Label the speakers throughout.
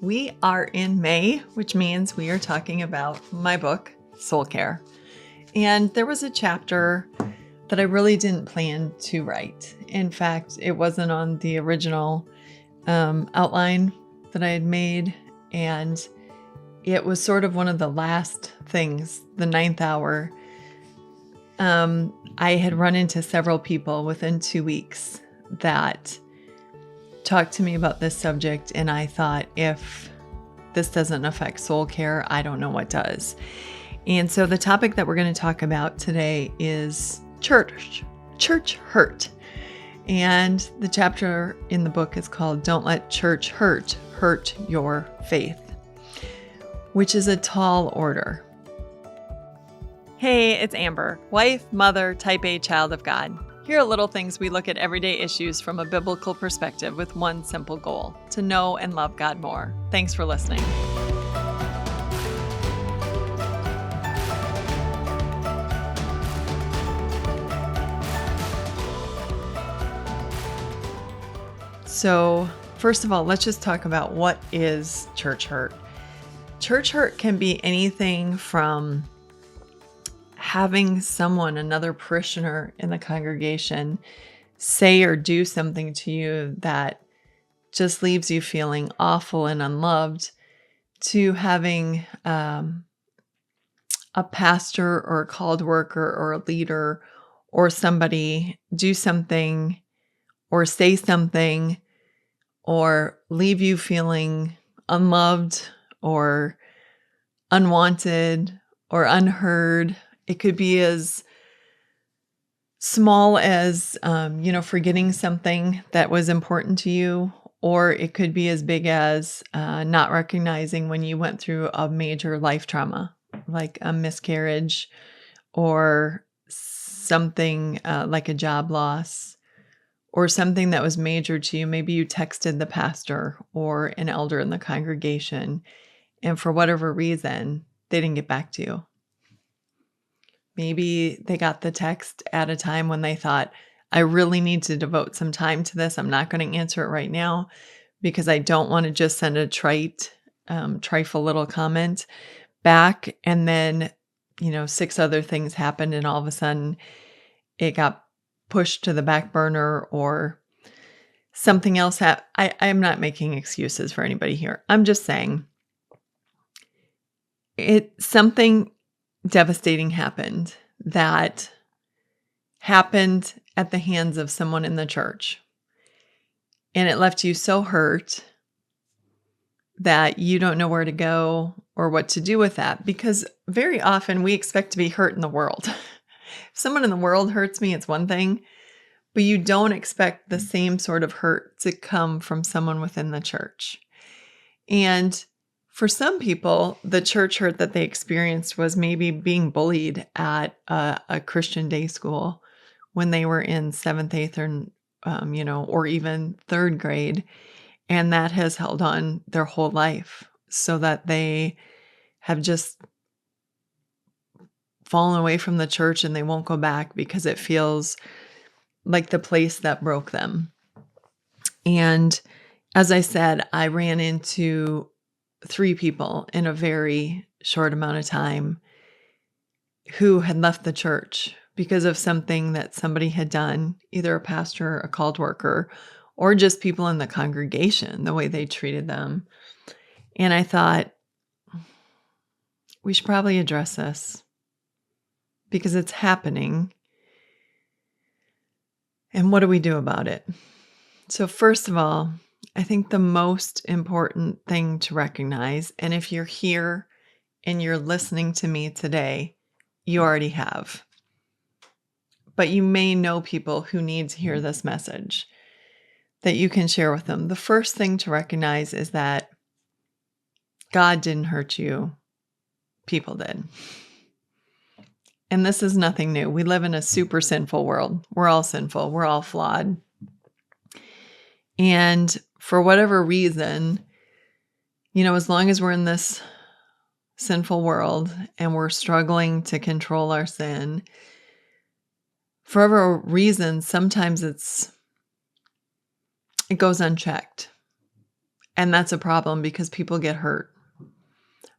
Speaker 1: We are in May, which means we are talking about my book, Soul Care. And there was a chapter that I really didn't plan to write. In fact, it wasn't on the original outline that I had made. And it was sort of one of the last things, the 9th hour. I had run into several people within 2 weeks that talked to me about this subject, and I thought, if this doesn't affect soul care, I don't know what does. And so the topic that we're going to talk about today is church hurt. And the chapter in the book is called Don't Let Church Hurt Your Faith, which is a tall order. Hey, it's Amber, wife, mother, type A child of God. Here are little things we look at everyday issues from a biblical perspective with one simple goal: to know and love God more. Thanks for listening. So, first of all, let's just talk about what is church hurt. Church hurt can be anything from having someone, another parishioner in the congregation, say or do something to you that just leaves you feeling awful and unloved, to having a pastor or a called worker or a leader or somebody do something or say something or leave you feeling unloved or unwanted or unheard. It could be as small as, forgetting something that was important to you, or it could be as big as not recognizing when you went through a major life trauma, like a miscarriage or something like a job loss, or something that was major to you. Maybe you texted the pastor or an elder in the congregation, and for whatever reason, they didn't get back to you. Maybe they got the text at a time when they thought, I really need to devote some time to this. I'm not going to answer it right now because I don't want to just send a trifle little comment back. And then, 6 other things happened and all of a sudden it got pushed to the back burner or something else happened. I'm not making excuses for anybody here. I'm just saying something devastating happened that happened at the hands of someone in the church. And it left you so hurt that you don't know where to go or what to do with that. Because very often we expect to be hurt in the world. If someone in the world hurts me, it's one thing, but you don't expect the same sort of hurt to come from someone within the church. And for some people, the church hurt that they experienced was maybe being bullied at a Christian day school when they were in 7th, 8th, or even 3rd grade. And that has held on their whole life, so that they have just fallen away from the church and they won't go back because it feels like the place that broke them. And as I said, I ran into 3 people in a very short amount of time who had left the church because of something that somebody had done, either a pastor, a called worker, or just people in the congregation, the way they treated them. And I thought, we should probably address this because it's happening. And what do we do about it? So first of all, I think the most important thing to recognize, and if you're here and you're listening to me today, you already have. But you may know people who need to hear this message that you can share with them. The first thing to recognize is that God didn't hurt you. People did. And this is nothing new. We live in a super sinful world. We're all sinful. We're all flawed. And for whatever reason, as long as we're in this sinful world and we're struggling to control our sin, for whatever reason, sometimes it goes unchecked. And that's a problem because people get hurt.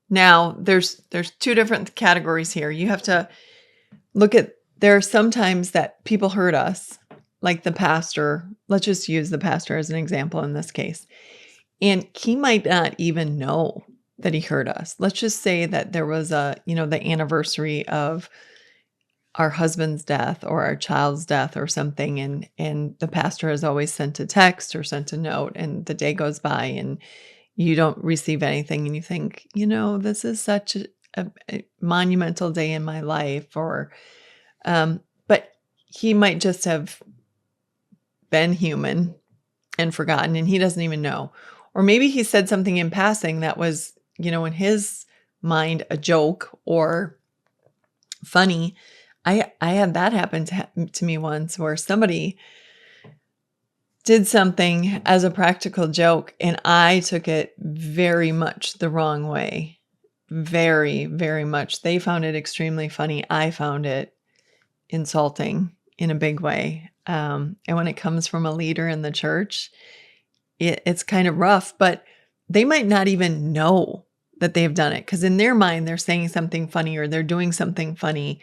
Speaker 1: Now, there's two different categories here. You have to look at, there are some times that people hurt us, like the pastor. Let's just use the pastor as an example in this case. And he might not even know that he hurt us. Let's just say that there was the anniversary of our husband's death or our child's death or something, and the pastor has always sent a text or sent a note, and the day goes by and you don't receive anything, and you think, this is such a monumental day in my life, or but he might just have been human and forgotten, and he doesn't even know. Or maybe he said something in passing that was, in his mind, a joke or funny. I had that happen to me once, where somebody did something as a practical joke, and I took it very much the wrong way. Very, very much. They found it extremely funny. I found it insulting in a big way. And when it comes from a leader in the church, it's kind of rough, but they might not even know that they've done it, because in their mind, they're saying something funny or they're doing something funny.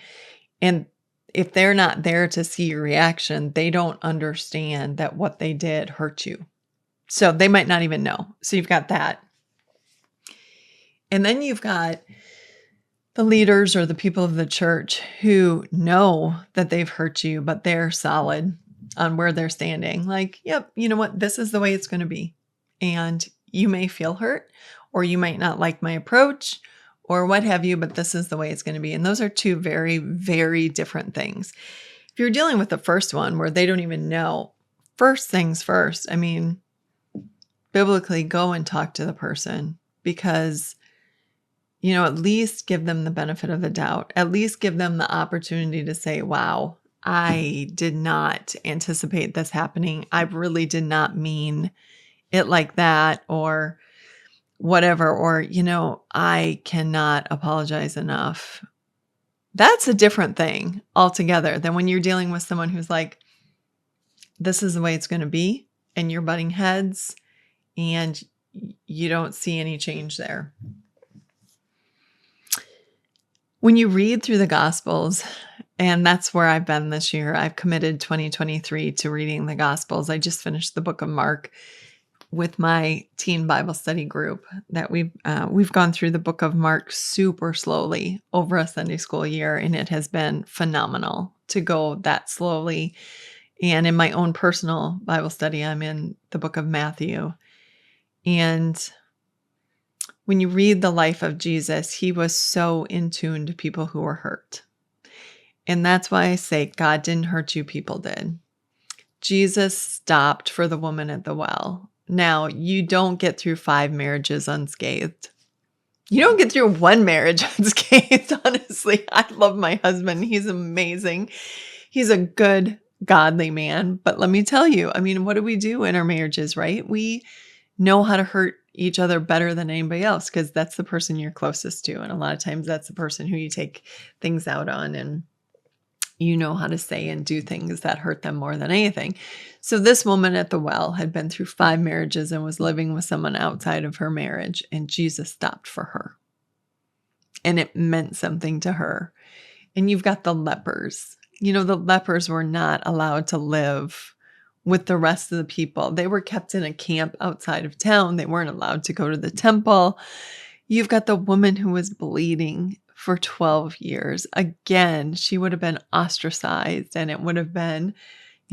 Speaker 1: And if they're not there to see your reaction, they don't understand that what they did hurt you. So they might not even know. So you've got that. And then you've got the leaders or the people of the church who know that they've hurt you, but they're solid on where they're standing. Like, yep, you know what? This is the way it's going to be. And you may feel hurt, or you might not like my approach, or what have you, but this is the way it's going to be. And those are two very, very different things. If you're dealing with the first one where they don't even know, first things first, biblically go and talk to the person, because, at least give them the benefit of the doubt. At least give them the opportunity to say, wow, I did not anticipate this happening. I really did not mean it like that, or whatever, or, I cannot apologize enough. That's a different thing altogether than when you're dealing with someone who's like, this is the way it's going to be, and you're butting heads and you don't see any change there. When you read through the Gospels, and that's where I've been this year, I've committed 2023 to reading the Gospels. I just finished the book of Mark with my teen Bible study group that we've gone through the book of Mark super slowly over a Sunday school year, and it has been phenomenal to go that slowly. And in my own personal Bible study, I'm in the book of Matthew. And when you read the life of Jesus, he was so in tune to people who were hurt. And that's why I say God didn't hurt you, people did. Jesus stopped for the woman at the well. Now, you don't get through 5 marriages unscathed. You don't get through 1 marriage unscathed, honestly. I love my husband. He's amazing. He's a good, godly man. But let me tell you, what do we do in our marriages, right? We know how to hurt each other better than anybody else, because that's the person you're closest to. And a lot of times that's the person who you take things out on, and you know how to say and do things that hurt them more than anything. So this woman at the well had been through 5 marriages and was living with someone outside of her marriage, and Jesus stopped for her. And it meant something to her. And you've got the lepers. The lepers were not allowed to live with the rest of the people. They were kept in a camp outside of town. They weren't allowed to go to the temple. You've got the woman who was bleeding for 12 years. Again, she would have been ostracized, and it would have been,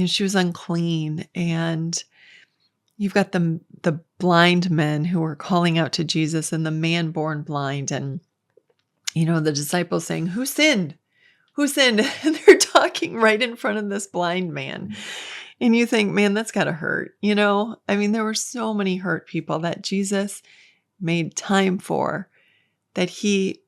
Speaker 1: she was unclean. And you've got the blind men who were calling out to Jesus, and the man born blind. And, the disciples saying, who sinned? Who sinned? And they're talking right in front of this blind man. And you think, man, that's got to hurt. There were so many hurt people that Jesus made time for, that he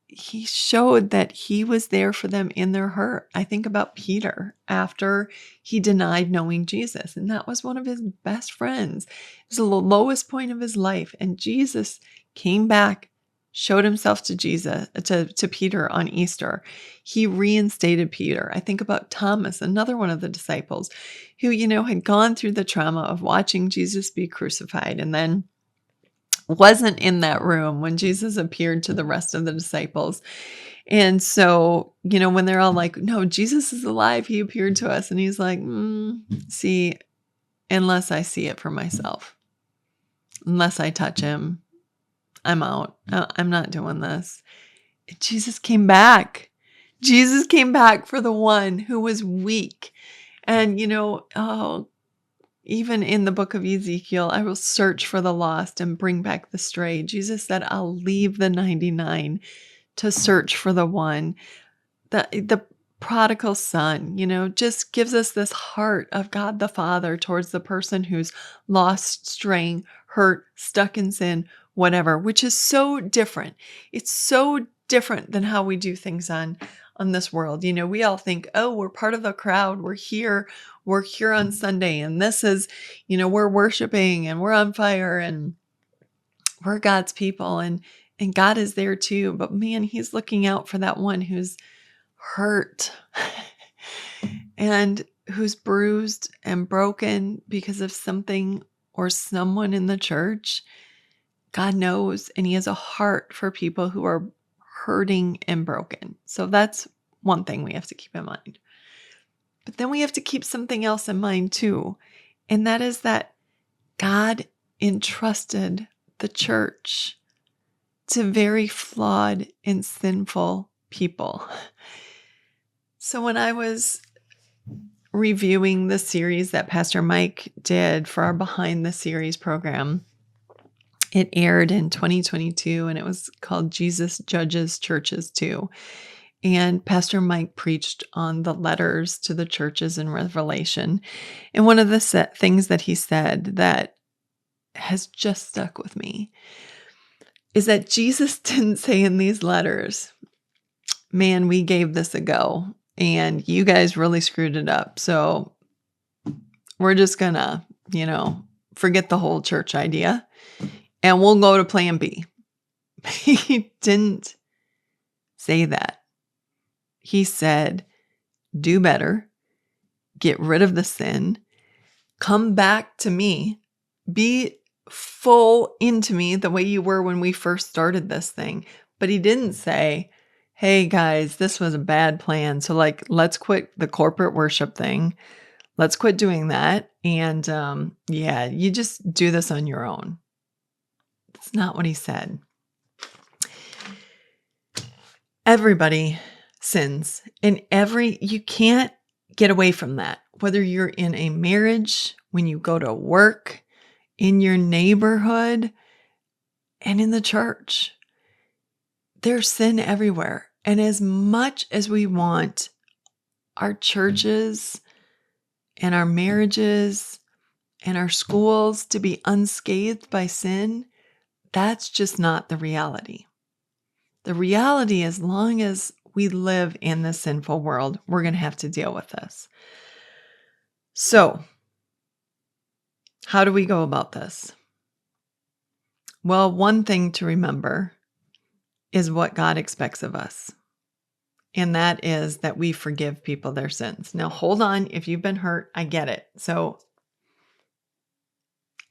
Speaker 1: showed that he was there for them in their hurt. I think about Peter after he denied knowing Jesus, and that was one of his best friends. It was the lowest point of his life, and Jesus came back, showed himself to Peter on Easter. He reinstated Peter. I think about Thomas, another one of the disciples who, had gone through the trauma of watching Jesus be crucified, and then wasn't in that room when Jesus appeared to the rest of the disciples. And so, when they're all like, no, Jesus is alive. He appeared to us. And he's like, see, unless I see it for myself, unless I touch him, I'm out. I'm not doing this. And Jesus came back. Jesus came back for the one who was weak. And, even in the book of Ezekiel, I will search for the lost and bring back the stray. Jesus said, I'll leave the 99 to search for the one. The prodigal son, just gives us this heart of God the Father towards the person who's lost, straying, hurt, stuck in sin, whatever, which is so different. It's so different than how we do things on this world. We all think, oh, we're part of the crowd. We're here on Sunday. And this is, we're worshiping and we're on fire and we're God's people. And God is there too. But man, he's looking out for that one who's hurt and who's bruised and broken because of something or someone in the church. God knows, and he has a heart for people who are hurting and broken. So that's one thing we have to keep in mind. But then we have to keep something else in mind too. And that is that God entrusted the church to very flawed and sinful people. So when I was reviewing the series that Pastor Mike did for our Behind the Series program, it aired in 2022 and it was called Jesus Judges Churches Too. And Pastor Mike preached on the letters to the churches in Revelation. And one of the things that he said that has just stuck with me is that Jesus didn't say in these letters, man, we gave this a go and you guys really screwed it up. So we're just gonna, forget the whole church idea and we'll go to plan B. He didn't say that. He said, do better, get rid of the sin, come back to me, be full into me the way you were when we first started this thing. But he didn't say, hey guys, this was a bad plan. So let's quit the corporate worship thing. Let's quit doing that. And you just do this on your own. That's not what he said. Everybody sins, and you can't get away from that. Whether you're in a marriage, when you go to work, in your neighborhood, and in the church, there's sin everywhere. And as much as we want our churches and our marriages and our schools to be unscathed by sin, that's just not the reality. The reality, as long as we live in this sinful world, we're going to have to deal with this. So, how do we go about this? Well, one thing to remember is what God expects of us. And that is that we forgive people their sins. Now, hold on. If you've been hurt, I get it. So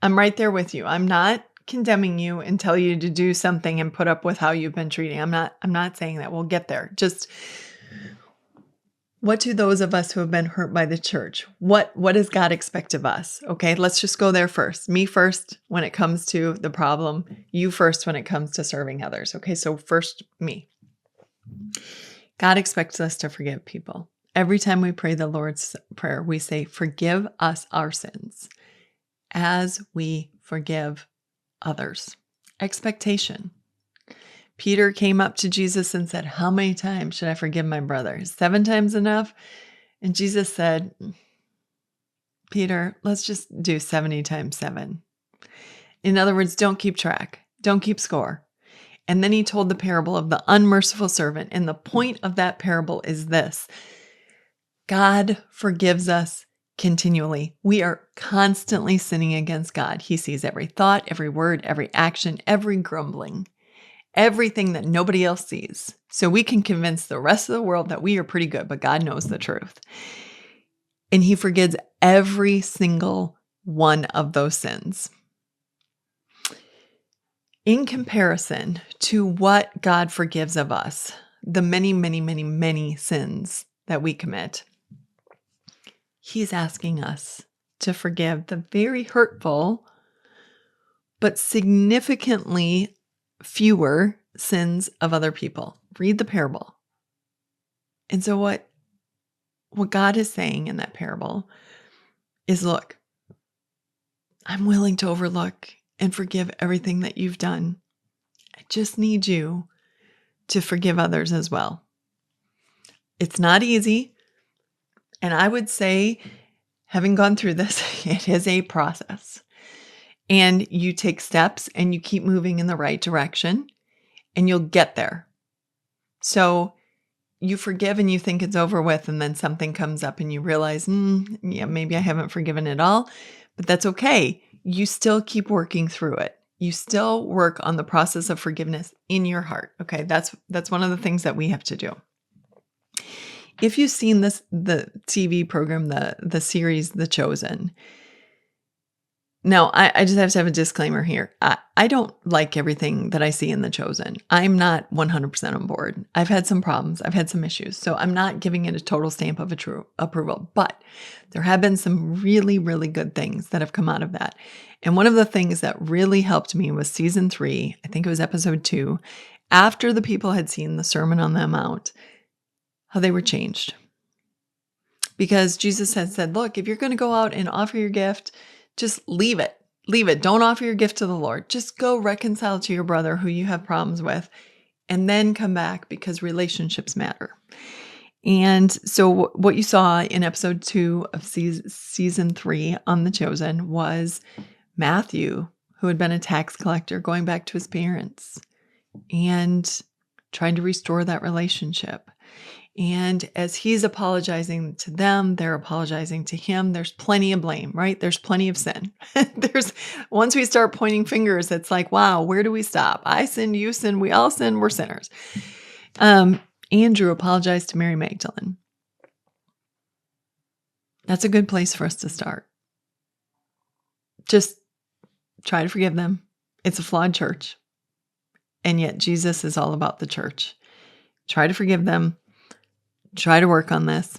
Speaker 1: I'm right there with you. I'm not condemning you and tell you to do something and put up with how you've been treating. I'm not saying that. We'll get there. Just what do those of us who have been hurt by the church, what does God expect of us? Okay, let's just go there first. Me first when it comes to the problem. You first when it comes to serving others. Okay, so first me. God expects us to forgive people. Every time we pray the Lord's Prayer, we say, forgive us our sins as we forgive others. Expectation. Peter came up to Jesus and said, how many times should I forgive my brother? 7 times enough? And Jesus said, Peter, let's just do 70 times 7. In other words, don't keep track. Don't keep score. And then he told the parable of the unmerciful servant. And the point of that parable is this: God forgives us continually. We are constantly sinning against God. He sees every thought, every word, every action, every grumbling, everything that nobody else sees. So we can convince the rest of the world that we are pretty good, but God knows the truth. And he forgives every single one of those sins. In comparison to what God forgives of us, the many, many, many, many sins that we commit, He's asking us to forgive the very hurtful, but significantly fewer sins of other people. Read the parable. And so what God is saying in that parable is, look, I'm willing to overlook and forgive everything that you've done. I just need you to forgive others as well. It's not easy. And I would say, having gone through this, it is a process. And you take steps and you keep moving in the right direction and you'll get there. So you forgive and you think it's over with, and then something comes up and you realize, yeah, maybe I haven't forgiven it all, but that's okay. You still keep working through it. You still work on the process of forgiveness in your heart. Okay, that's one of the things that we have to do. If you've seen the TV program, the series, The Chosen. Now, I just have to have a disclaimer here. I don't like everything that I see in The Chosen. I'm not 100% on board. I've had some problems. I've had some issues. So I'm not giving it a total stamp of approval. But there have been some really, really good things that have come out of that. And one of the things that really helped me was season 3, I think it was episode 2, after the people had seen the Sermon on the Mount, how they were changed. Because Jesus had said, look, if you're going to go out and offer your gift, just leave it. Leave it. Don't offer your gift to the Lord. Just go reconcile to your brother who you have problems with, and then come back, because relationships matter. And so what you saw in episode 2 of season 3 on The Chosen was Matthew, who had been a tax collector, going back to his parents and trying to restore that relationship. And as he's apologizing to them, they're apologizing to him. There's plenty of blame, right? There's plenty of sin. Once we start pointing fingers, it's like, wow, where do we stop? I sinned, you sinned, we all sin, we're sinners. Andrew apologized to Mary Magdalene. That's a good place for us to start. Just try to forgive them. It's a flawed church. And yet Jesus is all about the church. Try to forgive them. Try to work on this.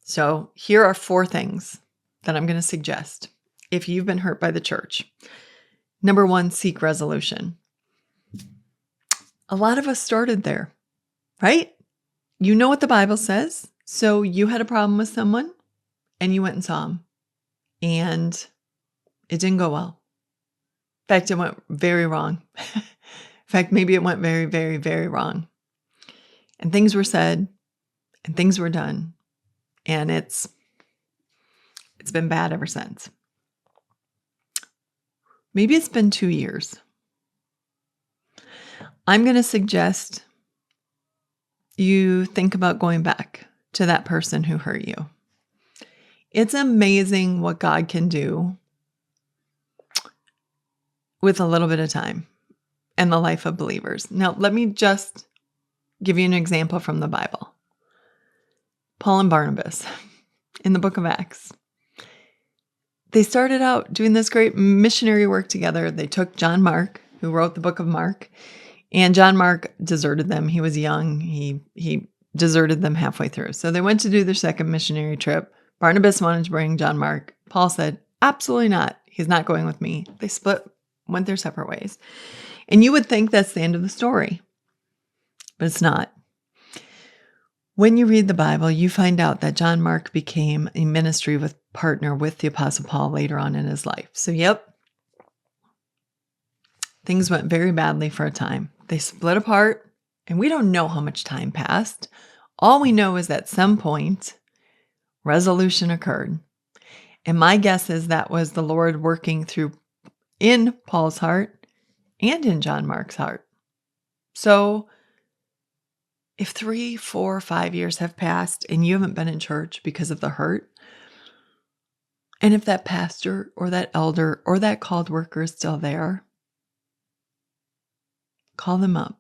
Speaker 1: So here are 4 things that I'm going to suggest if you've been hurt by the church. Number 1, seek resolution. A lot of us started there, right? You know what the Bible says. So you had a problem with someone and you went and saw them, and it didn't go well. In fact, it went very wrong. In fact, maybe it went very, very, very wrong. And things were said and things were done. And it's been bad ever since. Maybe it's been 2 years. I'm going to suggest you think about going back to that person who hurt you. It's amazing what God can do with a little bit of time in the life of believers. Now, let me just give you an example from the Bible. Paul and Barnabas in the book of Acts. They started out doing this great missionary work together. They took John Mark, who wrote the book of Mark, and John Mark deserted them. He was young. He deserted them halfway through. So they went to do their second missionary trip. Barnabas wanted to bring John Mark. Paul said, absolutely not. He's not going with me. They went their separate ways. And you would think that's the end of the story, but it's not. When you read the Bible, you find out that John Mark became a ministry partner with the Apostle Paul later on in his life. So, yep, things went very badly for a time. They split apart, and we don't know how much time passed. All we know is that at some point, resolution occurred. And my guess is that was the Lord working through in Paul's heart and in John Mark's heart. So, if 3, 4, 5 years have passed and you haven't been in church because of the hurt, and if that pastor or that elder or that called worker is still there, call them up.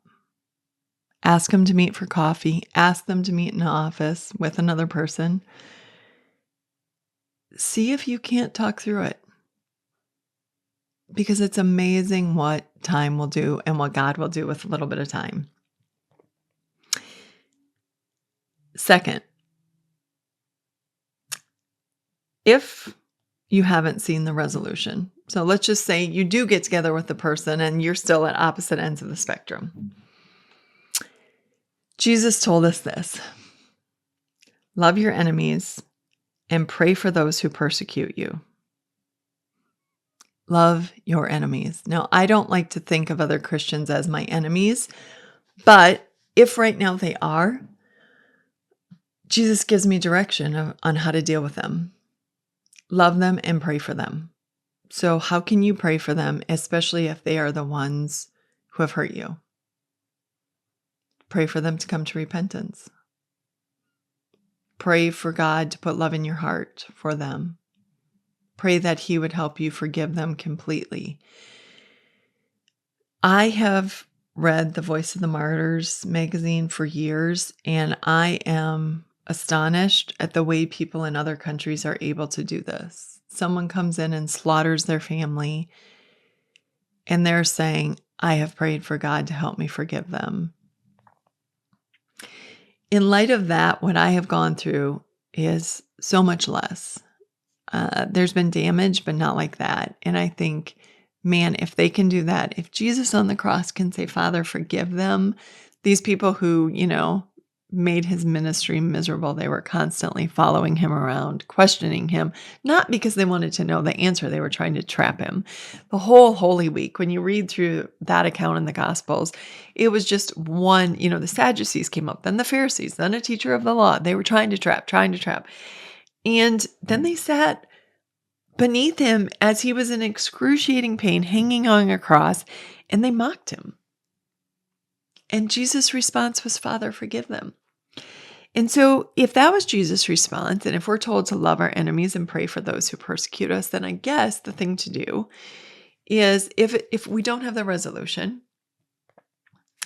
Speaker 1: Ask them to meet for coffee. Ask them to meet in an office with another person. See if you can't talk through it. Because it's amazing what time will do and what God will do with a little bit of time. Second, if you haven't seen the resolution, so let's just say you do get together with the person and you're still at opposite ends of the spectrum. Jesus told us this: love your enemies and pray for those who persecute you. Love your enemies. Now, I don't like to think of other Christians as my enemies, but if right now they are, Jesus gives me direction on how to deal with them. Love them and pray for them. So how can you pray for them, especially if they are the ones who have hurt you? Pray for them to come to repentance. Pray for God to put love in your heart for them. Pray that He would help you forgive them completely. I have read the Voice of the Martyrs magazine for years, and I am astonished at the way people in other countries are able to do this. Someone comes in and slaughters their family, and they're saying, I have prayed for God to help me forgive them. In light of that, what I have gone through is so much less. There's been damage, but not like that. And I think, man, if they can do that, if Jesus on the cross can say, Father, forgive them, these people who, made His ministry miserable, they were constantly following Him around, questioning Him, not because they wanted to know the answer, they were trying to trap Him. The whole Holy Week, when you read through that account in the Gospels, it was just one, the Sadducees came up, then the Pharisees, then a teacher of the law. They were trying to trap. And then they sat beneath Him as He was in excruciating pain, hanging on a cross, and they mocked Him. And Jesus' response was, Father, forgive them. And so if that was Jesus' response, and if we're told to love our enemies and pray for those who persecute us, then I guess the thing to do is if we don't have the resolution,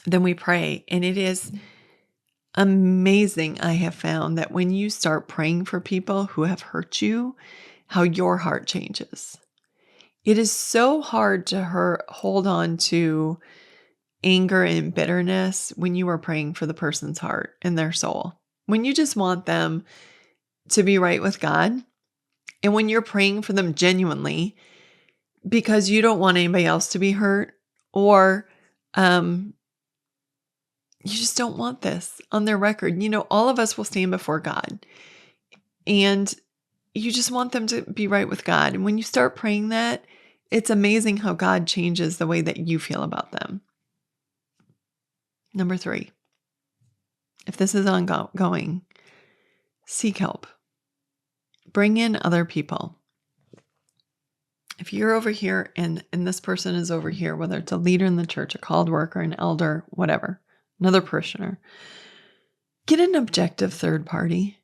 Speaker 1: then we pray. And it is amazing, I have found, that when you start praying for people who have hurt you, how your heart changes. It is so hard to hold on to anger and bitterness when you are praying for the person's heart and their soul. When you just want them to be right with God, and when you're praying for them genuinely because you don't want anybody else to be hurt, or you just don't want this on their record. All of us will stand before God, and you just want them to be right with God. And when you start praying that, it's amazing how God changes the way that you feel about them. Number 3, if this is ongoing, seek help. Bring in other people. If you're over here and this person is over here, whether it's a leader in the church, a called worker, an elder, whatever, another parishioner, get an objective third party.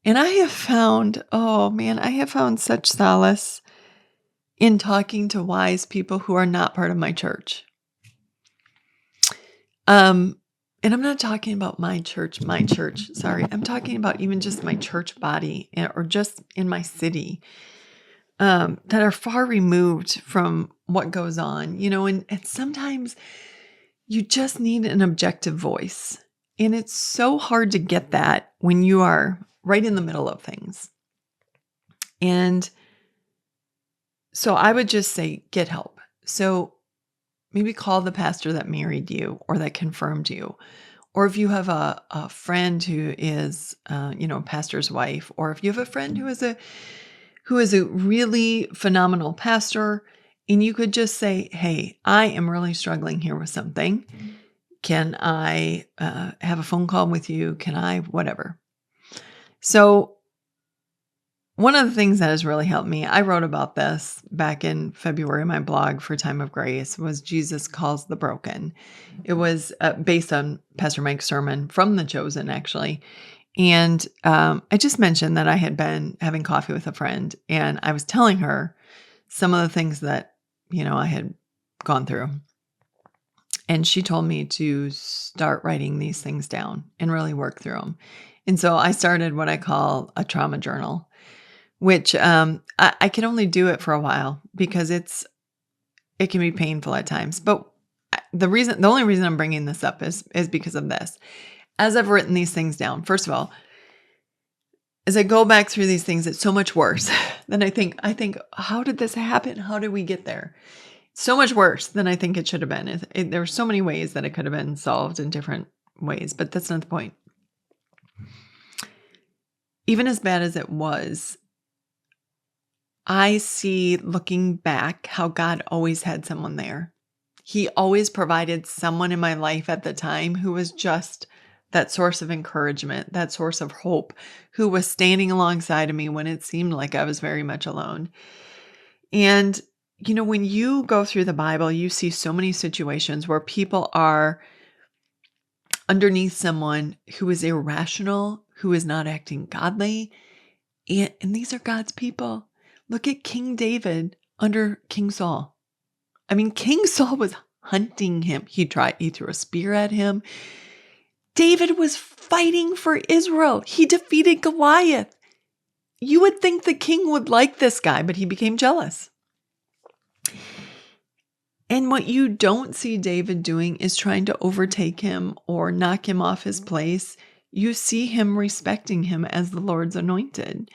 Speaker 1: And I have found such solace in talking to wise people who are not part of my church. And I'm not talking about my church, sorry. I'm talking about even just my church body or just in my city, that are far removed from what goes on, and sometimes you just need an objective voice. And it's so hard to get that when you are right in the middle of things. And so I would just say, get help. So maybe call the pastor that married you or that confirmed you. Or if you have a friend who is, a pastor's wife, or if you have a friend who is a really phenomenal pastor, and you could just say, hey, I am really struggling here with something. Can I have a phone call with you? Can I, whatever. So one of the things that has really helped me, I wrote about this back in February, my blog for Time of Grace, was Jesus Calls the Broken. It was based on Pastor Mike's sermon from The Chosen, actually. And I just mentioned that I had been having coffee with a friend, and I was telling her some of the things that, I had gone through. And she told me to start writing these things down and really work through them. And so I started what I call a trauma journal, which I can only do it for a while because it's it can be painful at times. But the only reason I'm bringing this up is because of this. As I've written these things down, first of all, as I go back through these things, it's so much worse than I think, how did this happen? How did we get there? So much worse than I think it should have been. There were so many ways that it could have been solved in different ways, but that's not the point. Even as bad as it was, I see, looking back, how God always had someone there. He always provided someone in my life at the time who was just that source of encouragement, that source of hope, who was standing alongside of me when it seemed like I was very much alone. And, when you go through the Bible, you see so many situations where people are underneath someone who is irrational, who is not acting godly. And these are God's people. Look at King David under King Saul. I mean, King Saul was hunting him. He threw a spear at him. David was fighting for Israel. He defeated Goliath. You would think the king would like this guy, but he became jealous. And what you don't see David doing is trying to overtake him or knock him off his place. You see him respecting him as the Lord's anointed,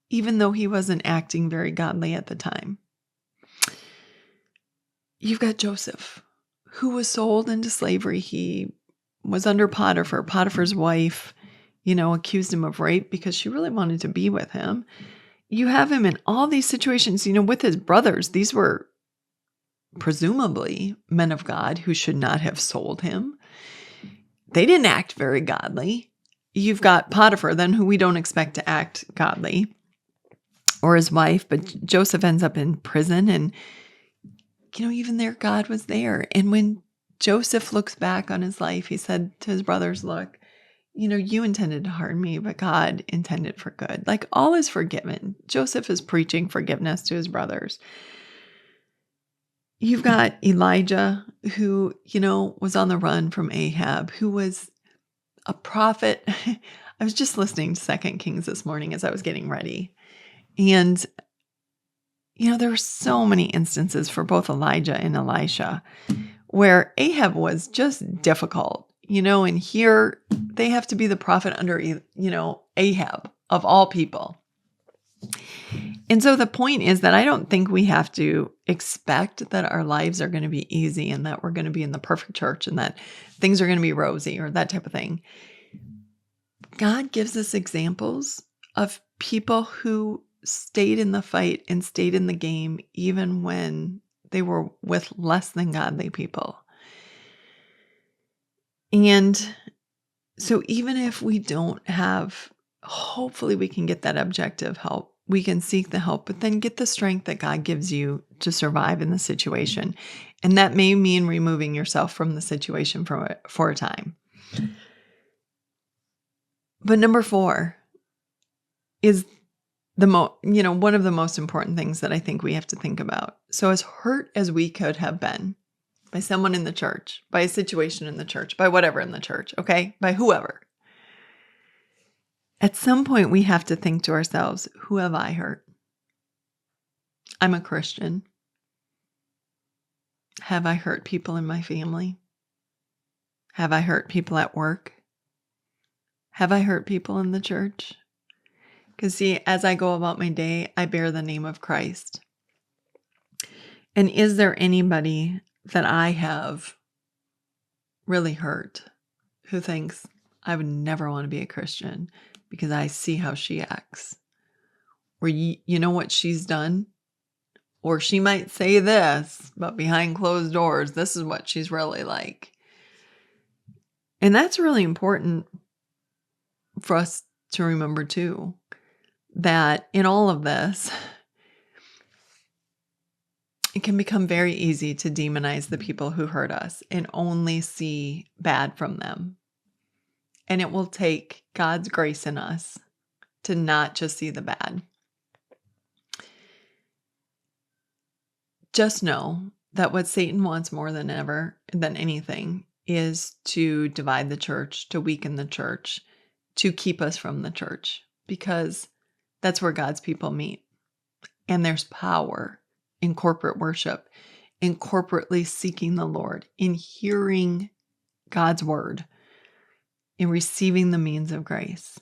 Speaker 1: even though he wasn't acting very godly at the time. You've got Joseph, who was sold into slavery. He was under Potiphar. Potiphar's wife, accused him of rape because she really wanted to be with him. You have him in all these situations, with his brothers. These were presumably men of God who should not have sold him. They didn't act very godly. You've got Potiphar then, who we don't expect to act godly, or his wife, but Joseph ends up in prison, and even there, God was there. And when Joseph looks back on his life, he said to his brothers, look, you intended to harm me, but God intended for good. Like, all is forgiven. Joseph is preaching forgiveness to his brothers. You've got Elijah, who, was on the run from Ahab, who was a prophet. I was just listening to 2 Kings this morning as I was getting ready. And, there were so many instances for both Elijah and Elisha where Ahab was just difficult, and here they have to be the prophet under, Ahab of all people. And so the point is that I don't think we have to expect that our lives are going to be easy and that we're going to be in the perfect church and that things are going to be rosy or that type of thing. God gives us examples of people who stayed in the fight and stayed in the game even when they were with less than godly people. And so even if we don't have, hopefully we can get that objective help. We can seek the help, but then get the strength that God gives you to survive in the situation. And that may mean removing yourself from the situation for a time. But number 4 is one of the most important things that I think we have to think about. So as hurt as we could have been by someone in the church, by a situation in the church, by whatever in the church, okay, by whoever, at some point we have to think to ourselves, who have I hurt? I'm a Christian. Have I hurt people in my family? Have I hurt people at work? Have I hurt people in the church? Because see, as I go about my day, I bear the name of Christ. And is there anybody that I have really hurt who thinks I would never want to be a Christian because I see how she acts? Or you know what she's done? Or she might say this, but behind closed doors, this is what she's really like. And that's really important for us to remember too, that in all of this, it can become very easy to demonize the people who hurt us and only see bad from them. And it will take God's grace in us to not just see the bad. Just know that what Satan wants more than anything is to divide the church, to weaken the church, to keep us from the church, because that's where God's people meet. And there's power in corporate worship, in corporately seeking the Lord, in hearing God's word, in receiving the means of grace.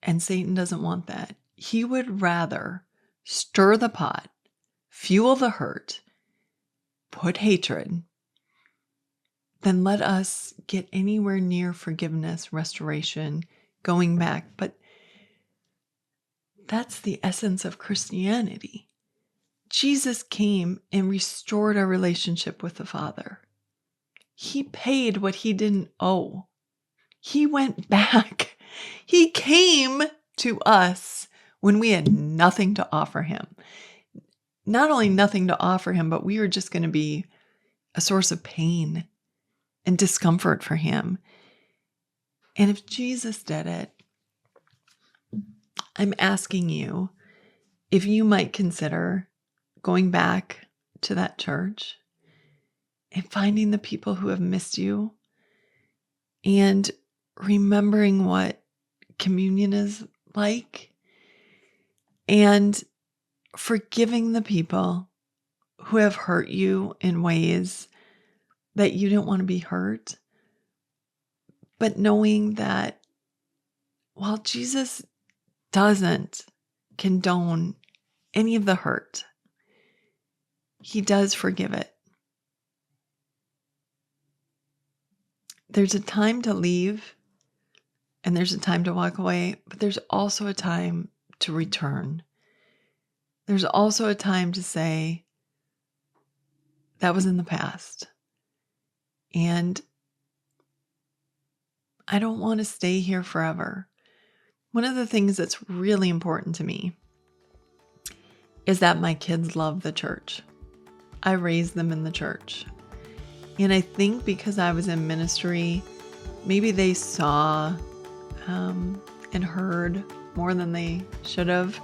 Speaker 1: And Satan doesn't want that. He would rather stir the pot, fuel the hurt, put hatred, than let us get anywhere near forgiveness, restoration, going back. But that's the essence of Christianity. Jesus came and restored our relationship with the Father. He paid what he didn't owe. He went back. He came to us when we had nothing to offer him. Not only nothing to offer him, but we were just going to be a source of pain and discomfort for him. And if Jesus did it, I'm asking you if you might consider going back to that church and finding the people who have missed you and remembering what communion is like and forgiving the people who have hurt you in ways that you didn't want to be hurt, but knowing that while Jesus doesn't condone any of the hurt, he does forgive it. There's a time to leave and there's a time to walk away, but there's also a time to return. There's also a time to say, that was in the past. And I don't want to stay here forever. One of the things that's really important to me is that my kids love the church. I raised them in the church. And I think because I was in ministry, maybe they saw and heard more than they should have.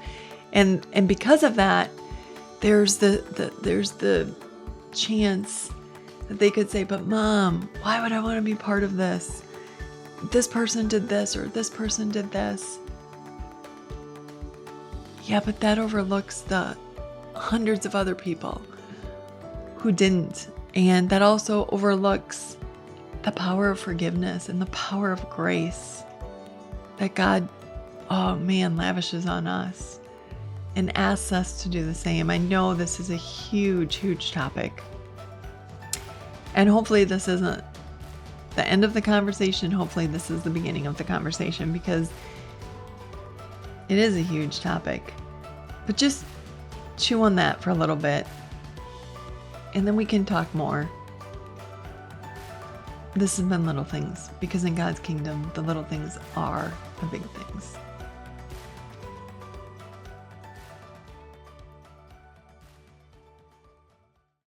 Speaker 1: And because of that, there's the chance that they could say, but Mom, why would I want to be part of this? This person did this or this person did this. Yeah, but that overlooks the hundreds of other people who didn't. And that also overlooks the power of forgiveness and the power of grace that God, lavishes on us and asks us to do the same. I know this is a huge, huge topic. And hopefully this isn't the end of the conversation. Hopefully this is the beginning of the conversation, because it is a huge topic. But just chew on that for a little bit, and then we can talk more. This has been Little Things, because in God's kingdom, the little things are the big things.